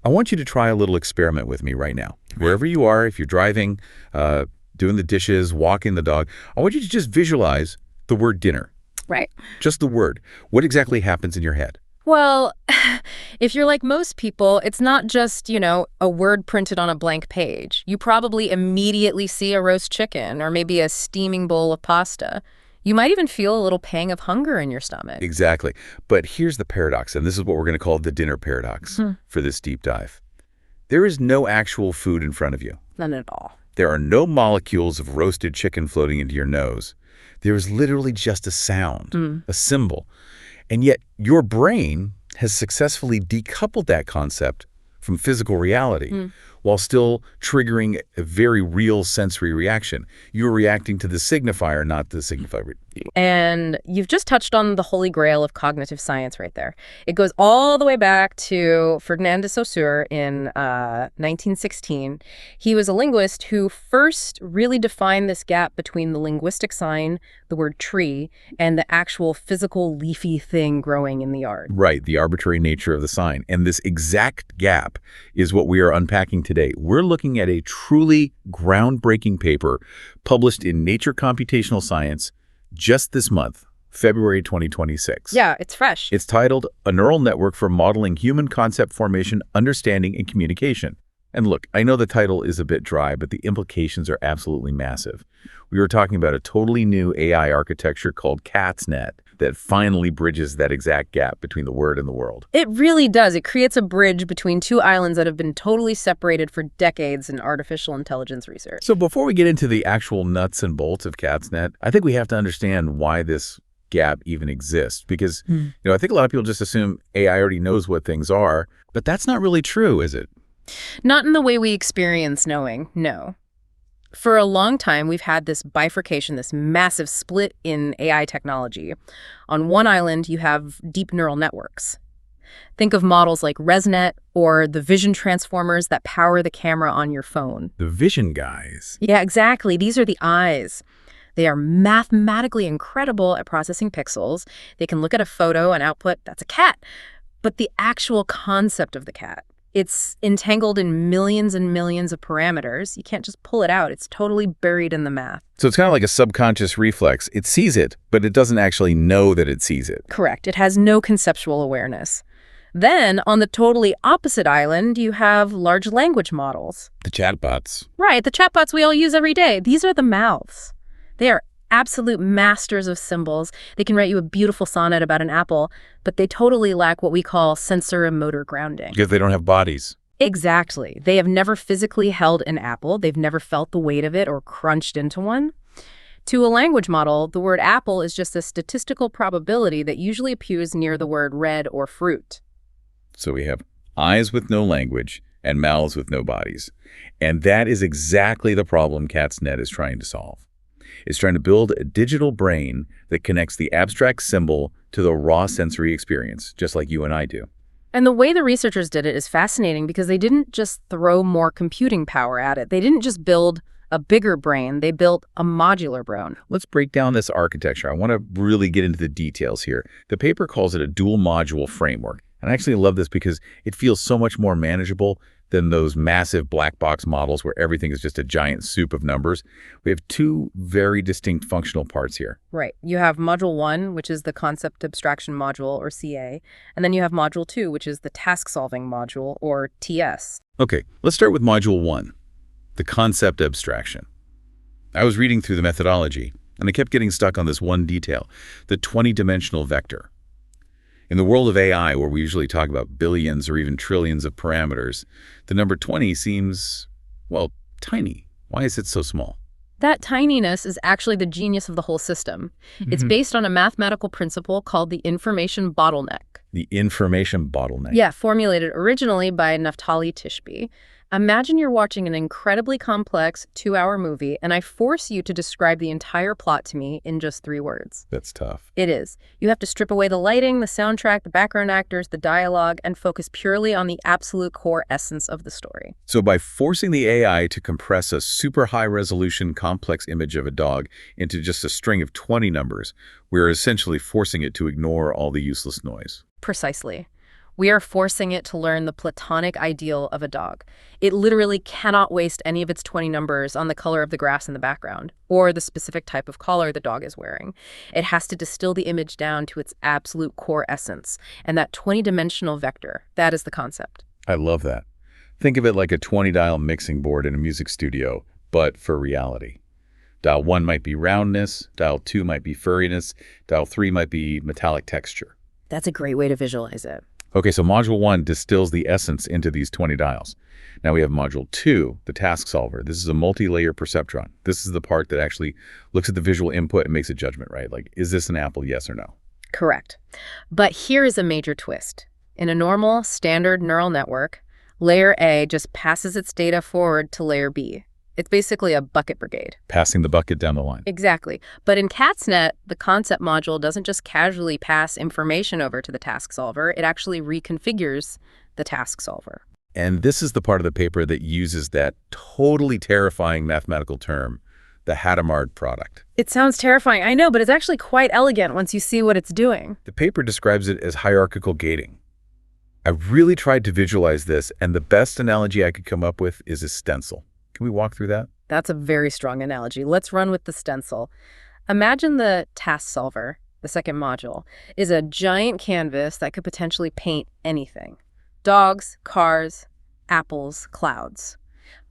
I want you to try a little experiment with me right now. Wherever you are, if you're driving, doing the dishes, walking the dog, I want you to just visualize the word dinner. Right. Just the word. What exactly happens in your head? Well, if you're like most people, it's not just, a word printed on a blank page. You probably immediately see a roast chicken or maybe a steaming bowl of pasta. You might even feel a little pang of hunger in your stomach. Exactly. But here's the paradox, and this is what we're going to call the dinner paradox for this deep dive. There is no actual food in front of you. None at all. There are no molecules of roasted chicken floating into your nose. There is literally just a sound, a symbol. And yet your brain has successfully decoupled that concept from physical reality while still triggering a very real sensory reaction. You're reacting to the signifier, not the signifier. And you've just touched on the holy grail of cognitive science right there. It goes all the way back to Ferdinand de Saussure in 1916. He was a linguist who first really defined this gap between the linguistic sign, the word tree, and the actual physical leafy thing growing in the yard. Right, the arbitrary nature of the sign. And this exact gap is what we are unpacking today. We're looking at a truly groundbreaking paper published in Nature Computational Science just this month, February 2026. Yeah, it's fresh. It's titled A Neural Network for Modeling Human Concept Formation, Understanding, and Communication. And look, I know the title is a bit dry, but the implications are absolutely massive. We were talking about a totally new AI architecture called CatsNet that finally bridges that exact gap between the word and the world. It really does. It creates a bridge between two islands that have been totally separated for decades in artificial intelligence research. So before we get into the actual nuts and bolts of CatsNet, I think we have to understand why this gap even exists. Because, I think a lot of people just assume AI already knows what things are, but that's not really true, is it? Not in the way we experience knowing, no. For a long time, we've had this bifurcation, this massive split in AI technology. On one island, you have deep neural networks. Think of models like ResNet or the vision transformers that power the camera on your phone. The vision guys. Yeah, exactly. These are the eyes. They are mathematically incredible at processing pixels. They can look at a photo and output, that's a cat. But the actual concept of the cat, it's entangled in millions and millions of parameters. You can't just pull it out. It's totally buried in the math. So it's kind of like a subconscious reflex. It sees it, but it doesn't actually know that it sees it. Correct. It has no conceptual awareness. Then, on the totally opposite island, you have large language models. The chatbots. Right, the chatbots we all use every day. These are the mouths. They are absolute masters of symbols. They can write you a beautiful sonnet about an apple, but they totally lack what we call sensorimotor grounding. Because they don't have bodies. Exactly. They have never physically held an apple. They've never felt the weight of it or crunched into one. To a language model, the word apple is just a statistical probability that usually appears near the word red or fruit. So we have eyes with no language and mouths with no bodies. And that is exactly the problem CatsNet is trying to solve. It's trying to build a digital brain that connects the abstract symbol to the raw sensory experience, just like you and I do. And the way the researchers did it is fascinating because they didn't just throw more computing power at it. They didn't just build a bigger brain. They built a modular brain. Let's break down this architecture. I want to really get into the details here. The paper calls it a dual module framework. And I actually love this because it feels so much more manageable than those massive black box models where everything is just a giant soup of numbers. We have two very distinct functional parts here. Right. You have module 1, which is the concept-abstraction module, or CA, and then you have module 2, which is the task-solving module, or TS. Okay, let's start with module 1, the concept abstraction. I was reading through the methodology, and I kept getting stuck on this one detail, the 20-dimensional vector. In the world of AI, where we usually talk about billions or even trillions of parameters, the number 20 seems, well, tiny. Why is it so small? That tininess is actually the genius of the whole system. It's based on a mathematical principle called the information bottleneck. The information bottleneck. Yeah, formulated originally by Naftali Tishby. Imagine you're watching an incredibly complex 2-hour movie, and I force you to describe the entire plot to me in just 3 words. That's tough. It is. You have to strip away the lighting, the soundtrack, the background actors, the dialogue, and focus purely on the absolute core essence of the story. So by forcing the AI to compress a super high-resolution complex image of a dog into just a string of 20 numbers, we're essentially forcing it to ignore all the useless noise. Precisely. We are forcing it to learn the platonic ideal of a dog. It literally cannot waste any of its 20 numbers on the color of the grass in the background or the specific type of collar the dog is wearing. It has to distill the image down to its absolute core essence. And that 20-dimensional vector, that is the concept. I love that. Think of it like a 20-dial mixing board in a music studio, but for reality. Dial 1 might be roundness, dial 2 might be furriness, dial 3 might be metallic texture. That's a great way to visualize it. Okay, so module 1 distills the essence into these 20 dials. Now we have module 2, the task solver. This is a multi-layer perceptron. This is the part that actually looks at the visual input and makes a judgment, right? Like, is this an apple, yes or no? Correct. But here is a major twist. In a normal, standard neural network, layer A just passes its data forward to layer B. It's basically a bucket brigade. Passing the bucket down the line. Exactly. But in CatsNet, the concept module doesn't just casually pass information over to the task solver. It actually reconfigures the task solver. And this is the part of the paper that uses that totally terrifying mathematical term, the Hadamard product. It sounds terrifying, I know, but it's actually quite elegant once you see what it's doing. The paper describes it as hierarchical gating. I really tried to visualize this, and the best analogy I could come up with is a stencil. Can we walk through that? That's a very strong analogy. Let's run with the stencil. Imagine the task solver, the second module, is a giant canvas that could potentially paint anything. Dogs, cars, apples, clouds.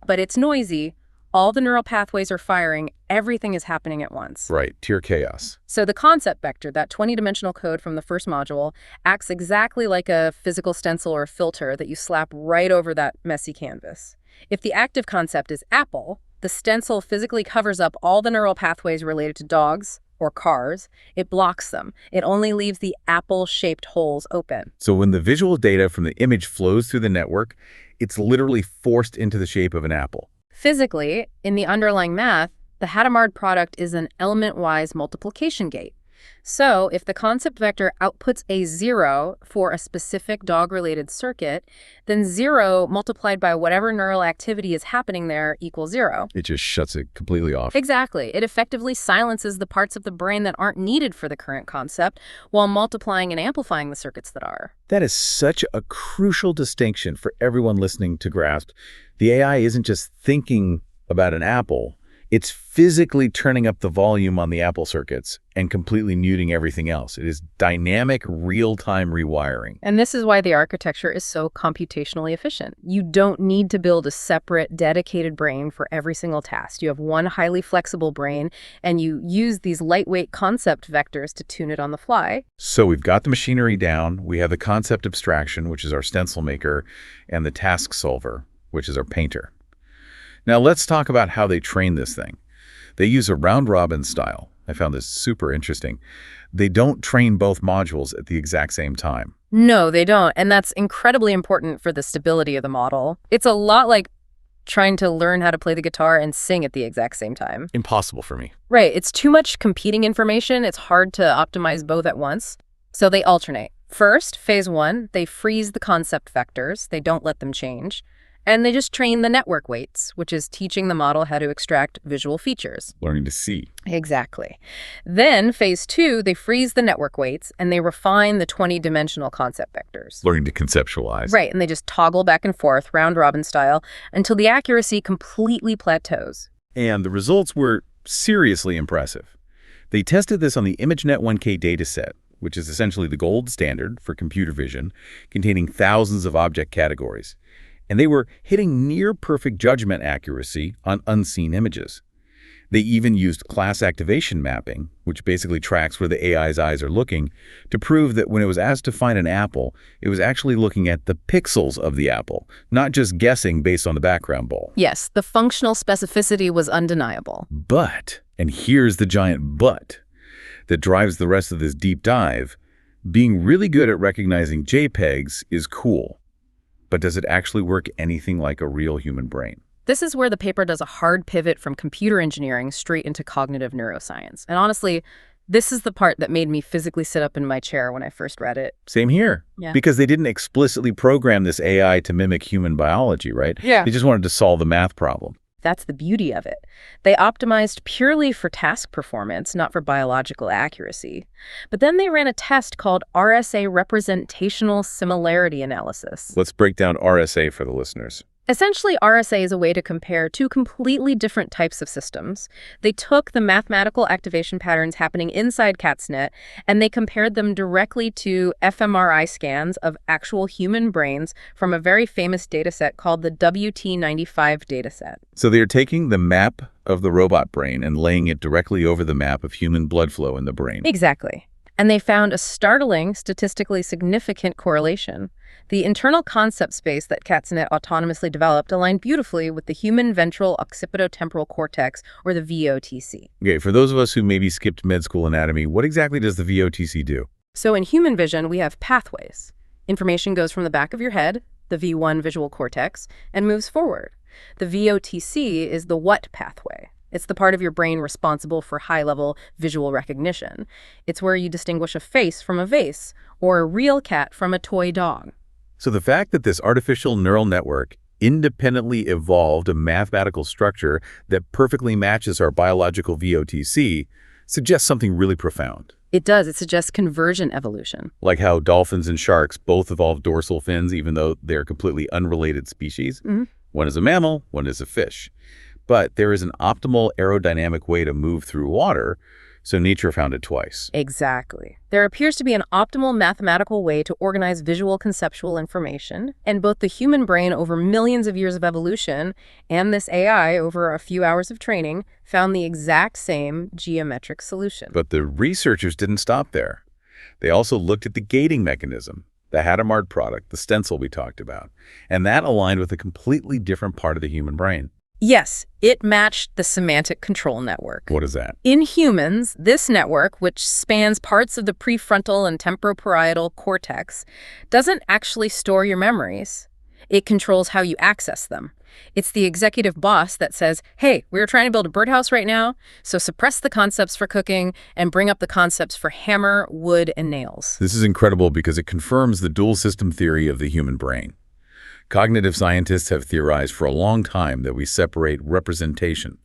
But it's noisy. All the neural pathways are firing. Everything is happening at once. Right, pure chaos. So the concept vector, that 20-dimensional code from the first module, acts exactly like a physical stencil or filter that you slap right over that messy canvas. If the active concept is apple, the stencil physically covers up all the neural pathways related to dogs or cars. It blocks them. It only leaves the apple-shaped holes open. So when the visual data from the image flows through the network, it's literally forced into the shape of an apple. Physically, in the underlying math, the Hadamard product is an element-wise multiplication gate. So if the concept vector outputs a 0 for a specific dog-related circuit, then 0 multiplied by whatever neural activity is happening there equals 0. It just shuts it completely off. Exactly. It effectively silences the parts of the brain that aren't needed for the current concept while multiplying and amplifying the circuits that are. That is such a crucial distinction for everyone listening to grasp. The AI isn't just thinking about an apple. It's physically turning up the volume on the apple circuits and completely muting everything else. It is dynamic, real-time rewiring. And this is why the architecture is so computationally efficient. You don't need to build a separate, dedicated brain for every single task. You have one highly flexible brain, and you use these lightweight concept vectors to tune it on the fly. So we've got the machinery down. We have the concept abstraction, which is our stencil maker, and the task solver, which is our painter. Now let's talk about how they train this thing. They use a round-robin style. I found this super interesting. They don't train both modules at the exact same time. No, they don't. And that's incredibly important for the stability of the model. It's a lot like trying to learn how to play the guitar and sing at the exact same time. Impossible for me. Right. It's too much competing information. It's hard to optimize both at once. So they alternate. First, phase 1, they freeze the concept vectors. They don't let them change. And they just train the network weights, which is teaching the model how to extract visual features. Learning to see. Exactly. Then, phase 2, they freeze the network weights, and they refine the 20-dimensional concept vectors. Learning to conceptualize. Right, and they just toggle back and forth, round-robin style, until the accuracy completely plateaus. And the results were seriously impressive. They tested this on the ImageNet 1K dataset, which is essentially the gold standard for computer vision, containing thousands of object categories. And they were hitting near-perfect judgment accuracy on unseen images. They even used class activation mapping, which basically tracks where the AI's eyes are looking, to prove that when it was asked to find an apple, it was actually looking at the pixels of the apple, not just guessing based on the background ball. Yes, the functional specificity was undeniable. But, and here's the giant but, that drives the rest of this deep dive, being really good at recognizing JPEGs is cool. But does it actually work anything like a real human brain? This is where the paper does a hard pivot from computer engineering straight into cognitive neuroscience. And honestly, this is the part that made me physically sit up in my chair when I first read it. Same here. Yeah. Because they didn't explicitly program this AI to mimic human biology, right? Yeah. They just wanted to solve the math problem. That's the beauty of it. They optimized purely for task performance, not for biological accuracy. But then they ran a test called RSA representational similarity analysis. Let's break down RSA for the listeners. Essentially, RSA is a way to compare two completely different types of systems. They took the mathematical activation patterns happening inside CatsNet, and they compared them directly to fMRI scans of actual human brains from a very famous dataset called the WT95 dataset. So they're taking the map of the robot brain and laying it directly over the map of human blood flow in the brain. Exactly. And they found a startling, statistically significant correlation. The internal concept space that CatsNet autonomously developed aligned beautifully with the human ventral occipitotemporal cortex, or the VOTC. Okay, for those of us who maybe skipped med school anatomy, what exactly does the VOTC do? So in human vision, we have pathways. Information goes from the back of your head, the V1 visual cortex, and moves forward. The VOTC is the what pathway. It's the part of your brain responsible for high-level visual recognition. It's where you distinguish a face from a vase, or a real cat from a toy dog. So the fact that this artificial neural network independently evolved a mathematical structure that perfectly matches our biological VOTC suggests something really profound. It does. It suggests convergent evolution. Like how dolphins and sharks both evolved dorsal fins even though they're completely unrelated species. Mm-hmm. One is a mammal, one is a fish. But there is an optimal aerodynamic way to move through water, so nature found it twice. Exactly. There appears to be an optimal mathematical way to organize visual conceptual information, and both the human brain over millions of years of evolution and this AI over a few hours of training found the exact same geometric solution. But the researchers didn't stop there. They also looked at the gating mechanism, the Hadamard product, the stencil we talked about, and that aligned with a completely different part of the human brain. Yes, it matched the semantic control network. What is that? In humans, this network, which spans parts of the prefrontal and temporoparietal cortex, doesn't actually store your memories. It controls how you access them. It's the executive boss that says, hey, we're trying to build a birdhouse right now, so suppress the concepts for cooking and bring up the concepts for hammer, wood, and nails. This is incredible because it confirms the dual system theory of the human brain. Cognitive scientists have theorized for a long time that we separate representation,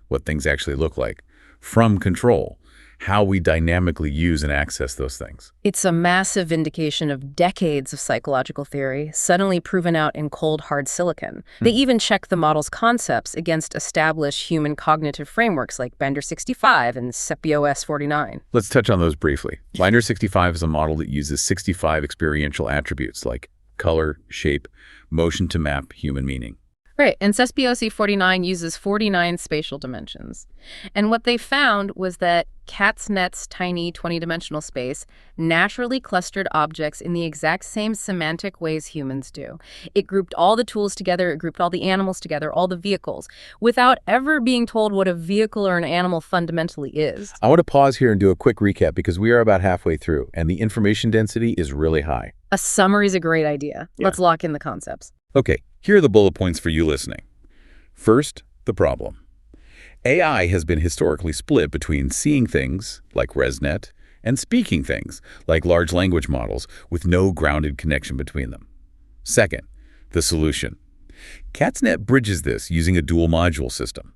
what things actually look like, from control, how we dynamically use and access those things. It's a massive vindication of decades of psychological theory, suddenly proven out in cold, hard silicon. They even check the model's concepts against established human cognitive frameworks like Bender 65 and SEPIOS 49. Let's touch on those briefly. Bender 65 is a model that uses 65 experiential attributes like color, shape, motion to map human meaning. Right, and SEPIOS 49 uses 49 spatial dimensions. And what they found was that CatsNet's tiny 20-dimensional space naturally clustered objects in the exact same semantic ways humans do. It grouped all the tools together, it grouped all the animals together, all the vehicles, without ever being told what a vehicle or an animal fundamentally is. I want to pause here and do a quick recap because we are about halfway through, and the information density is really high. A summary is a great idea. Yeah. Let's lock in the concepts. Okay, here are the bullet points for you listening. First, the problem. AI has been historically split between seeing things, like ResNet, and speaking things, like large language models, with no grounded connection between them. Second, the solution. CatsNet bridges this using a dual module system.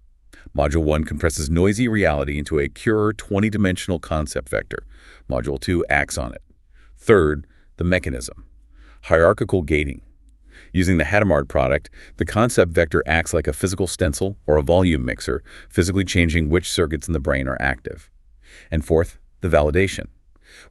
Module 1 compresses noisy reality into a pure 20-dimensional concept vector. Module 2 acts on it. Third, the mechanism. Hierarchical gating. Using the Hadamard product, the concept vector acts like a physical stencil or a volume mixer, physically changing which circuits in the brain are active. And fourth, the validation.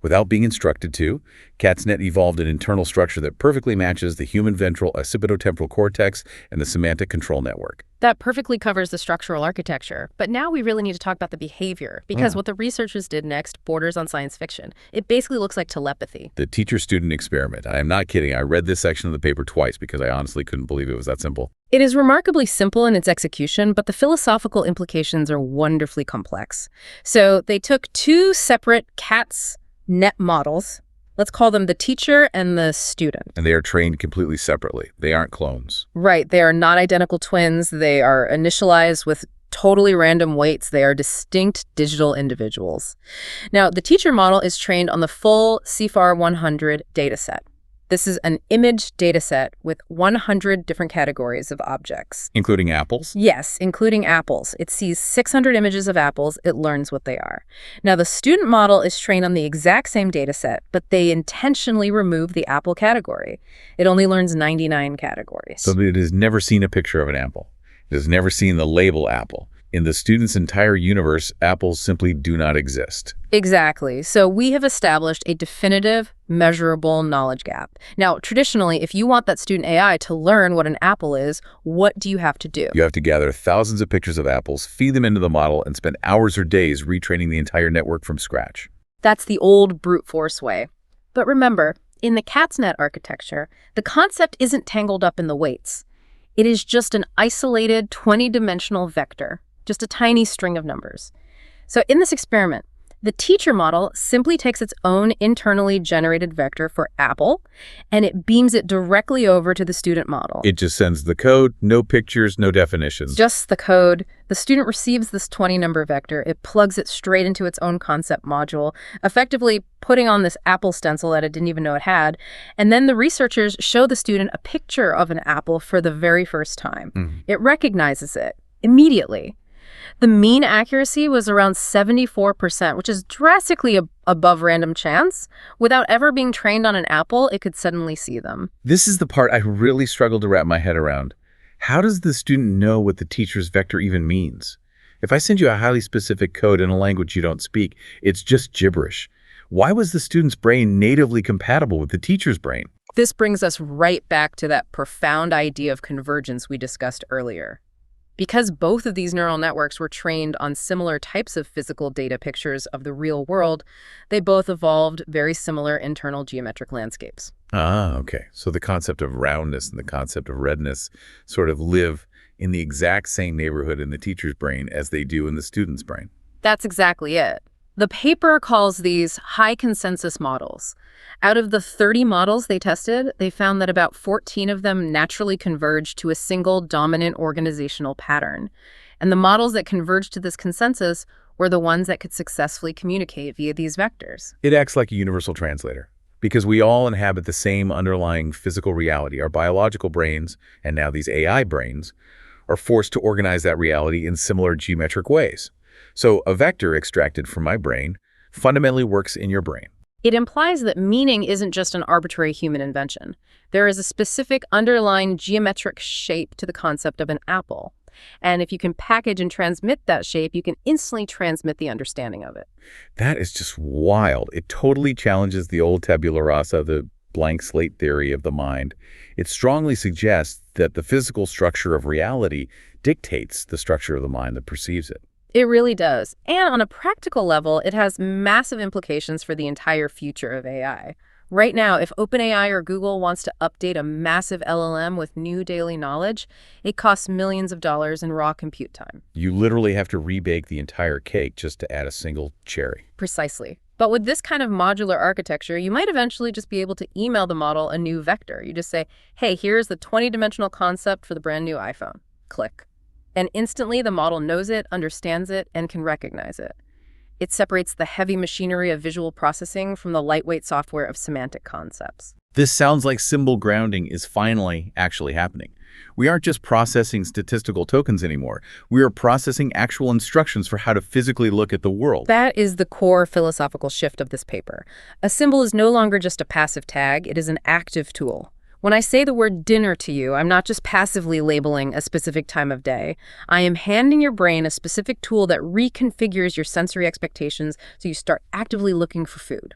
Without being instructed to, CatsNet evolved an internal structure that perfectly matches the human ventral occipitotemporal cortex and the semantic control network. That perfectly covers the structural architecture. But now we really need to talk about the behavior, because what the researchers did next borders on science fiction. It basically looks like telepathy. The teacher-student experiment. I am not kidding. I read this section of the paper twice because I honestly couldn't believe it was that simple. It is remarkably simple in its execution, but the philosophical implications are wonderfully complex. So they took two separate CatsNet models. Let's call them the teacher and the student. And they are trained completely separately. They aren't clones. Right. They are not identical twins. They are initialized with totally random weights. They are distinct digital individuals. Now, the teacher model is trained on the full CFAR 100 dataset. This is an image dataset with 100 different categories of objects. Including apples? Yes, including apples. It sees 600 images of apples. It learns what they are. Now, the student model is trained on the exact same dataset, but they intentionally remove the apple category. It only learns 99 categories. So it has never seen a picture of an apple. It has never seen the label apple. In the student's entire universe, apples simply do not exist. Exactly. So we have established a definitive, measurable knowledge gap. Now, traditionally, if you want that student AI to learn what an apple is, what do you have to do? You have to gather thousands of pictures of apples, feed them into the model, and spend hours or days retraining the entire network from scratch. That's the old brute force way. But remember, in the CatsNet architecture, the concept isn't tangled up in the weights. It is just an isolated 20-dimensional vector. Just a tiny string of numbers. So in this experiment, the teacher model simply takes its own internally generated vector for apple, and it beams it directly over to the student model. It just sends the code, no pictures, no definitions. Just the code. The student receives this 20-number vector. It plugs it straight into its own concept module, effectively putting on this apple stencil that it didn't even know it had. And then the researchers show the student a picture of an apple for the very first time. It recognizes it immediately. The mean accuracy was around 74%, which is drastically above random chance. Without ever being trained on an apple, it could suddenly see them. This is the part I really struggle to wrap my head around. How does the student know what the teacher's vector even means? If I send you a highly specific code in a language you don't speak, it's just gibberish. Why was the student's brain natively compatible with the teacher's brain? This brings us right back to that profound idea of convergence we discussed earlier. Because both of these neural networks were trained on similar types of physical data pictures of the real world, they both evolved very similar internal geometric landscapes. Ah, okay. So the concept of roundness and the concept of redness sort of live in the exact same neighborhood in the teacher's brain as they do in the student's brain. That's exactly it. The paper calls these high consensus models. Out of the 30 models they tested, they found that about 14 of them naturally converged to a single dominant organizational pattern. And the models that converged to this consensus were the ones that could successfully communicate via these vectors. It acts like a universal translator because we all inhabit the same underlying physical reality. Our biological brains, and now these AI brains, are forced to organize that reality in similar geometric ways. So a vector extracted from my brain fundamentally works in your brain. It implies that meaning isn't just an arbitrary human invention. There is a specific underlying geometric shape to the concept of an apple. And if you can package and transmit that shape, you can instantly transmit the understanding of it. That is just wild. It totally challenges the old tabula rasa, the blank slate theory of the mind. It strongly suggests that the physical structure of reality dictates the structure of the mind that perceives it. It really does. And on a practical level, it has massive implications for the entire future of AI. Right now, if OpenAI or Google wants to update a massive LLM with new daily knowledge, it costs millions of dollars in raw compute time. You literally have to rebake the entire cake just to add a single cherry. Precisely. But with this kind of modular architecture, you might eventually just be able to email the model a new vector. You just say, hey, here's the 20-dimensional concept for the brand new iPhone. Click. And instantly the model knows it, understands it, and can recognize it. It separates the heavy machinery of visual processing from the lightweight software of semantic concepts. This sounds like symbol grounding is finally actually happening. We aren't just processing statistical tokens anymore. We are processing actual instructions for how to physically look at the world. That is the core philosophical shift of this paper. A symbol is no longer just a passive tag, it is an active tool. When I say the word dinner to you, I'm not just passively labeling a specific time of day. I am handing your brain a specific tool that reconfigures your sensory expectations so you start actively looking for food.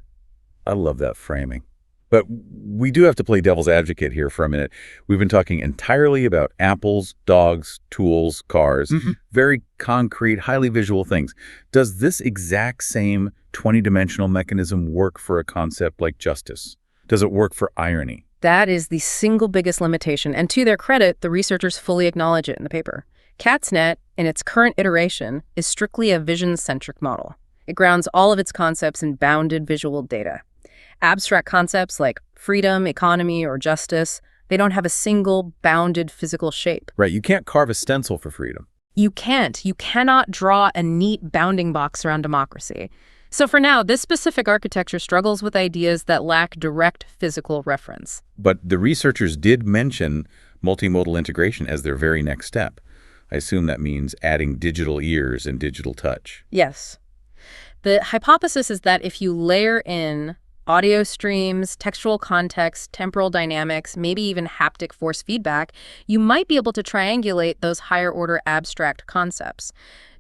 I love that framing. But we do have to play devil's advocate here for a minute. We've been talking entirely about apples, dogs, tools, cars, very concrete, highly visual things. Does this exact same 20-dimensional mechanism work for a concept like justice? Does it work for irony? That is the single biggest limitation, and to their credit, the researchers fully acknowledge it in the paper. CatsNet, in its current iteration, is strictly a vision-centric model. It grounds all of its concepts in bounded visual data. Abstract concepts like freedom, economy, or justice, they don't have a single bounded physical shape. Right, you can't carve a stencil for freedom. You can't. You cannot draw a neat bounding box around democracy. So for now, this specific architecture struggles with ideas that lack direct physical reference. But the researchers did mention multimodal integration as their very next step. I assume that means adding digital ears and digital touch. Yes. The hypothesis is that if you layer in audio streams, textual context, temporal dynamics, maybe even haptic force feedback, you might be able to triangulate those higher-order abstract concepts.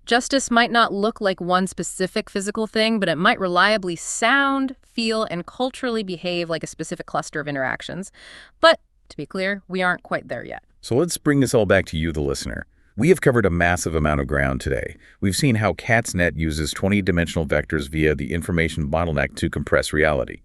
Justice might not look like one specific physical thing, but it might reliably sound, feel, and culturally behave like a specific cluster of interactions. But, to be clear, we aren't quite there yet. So let's bring this all back to you, the listener. We have covered a massive amount of ground today. We've seen how CatsNet uses 20-dimensional vectors via the information bottleneck to compress reality.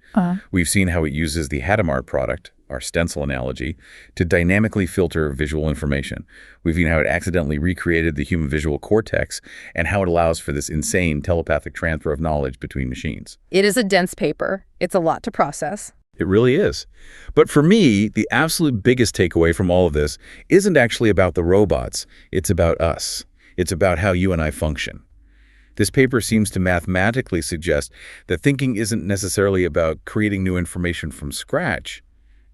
We've seen how it uses the Hadamard product, our stencil analogy, to dynamically filter visual information. We've seen how it accidentally recreated the human visual cortex and how it allows for this insane telepathic transfer of knowledge between machines. It is a dense paper. It's a lot to process. It really is. But for me, the absolute biggest takeaway from all of this isn't actually about the robots. It's about us. It's about how you and I function. This paper seems to mathematically suggest that thinking isn't necessarily about creating new information from scratch.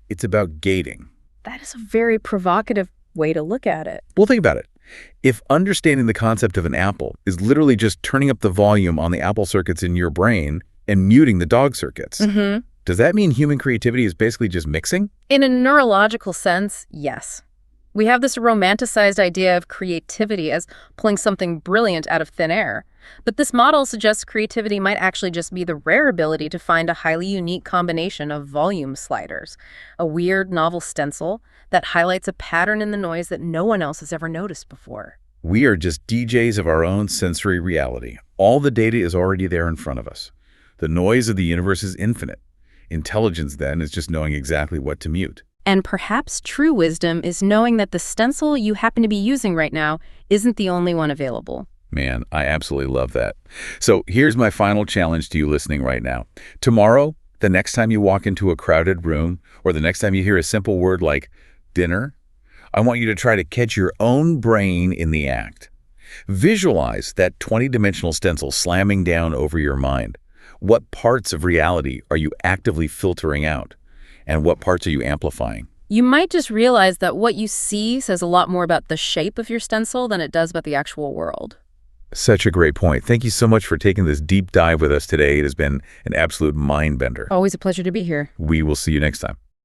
It's about gating. That is a very provocative way to look at it. Well, think about it. If understanding the concept of an apple is literally just turning up the volume on the apple circuits in your brain and muting the dog circuits, does that mean human creativity is basically just mixing? In a neurological sense, yes. We have this romanticized idea of creativity as pulling something brilliant out of thin air. But this model suggests creativity might actually just be the rare ability to find a highly unique combination of volume sliders, a weird novel stencil that highlights a pattern in the noise that no one else has ever noticed before. We are just DJs of our own sensory reality. All the data is already there in front of us. The noise of the universe is infinite. Intelligence, then, is just knowing exactly what to mute. And perhaps true wisdom is knowing that the stencil you happen to be using right now isn't the only one available. Man, I absolutely love that. So here's my final challenge to you listening right now. Tomorrow, the next time you walk into a crowded room, or the next time you hear a simple word like dinner, I want you to try to catch your own brain in the act. Visualize that 20-dimensional stencil slamming down over your mind. What parts of reality are you actively filtering out? And what parts are you amplifying? You might just realize that what you see says a lot more about the shape of your stencil than it does about the actual world. Such a great point. Thank you so much for taking this deep dive with us today. It has been an absolute mind bender. Always a pleasure to be here. We will see you next time.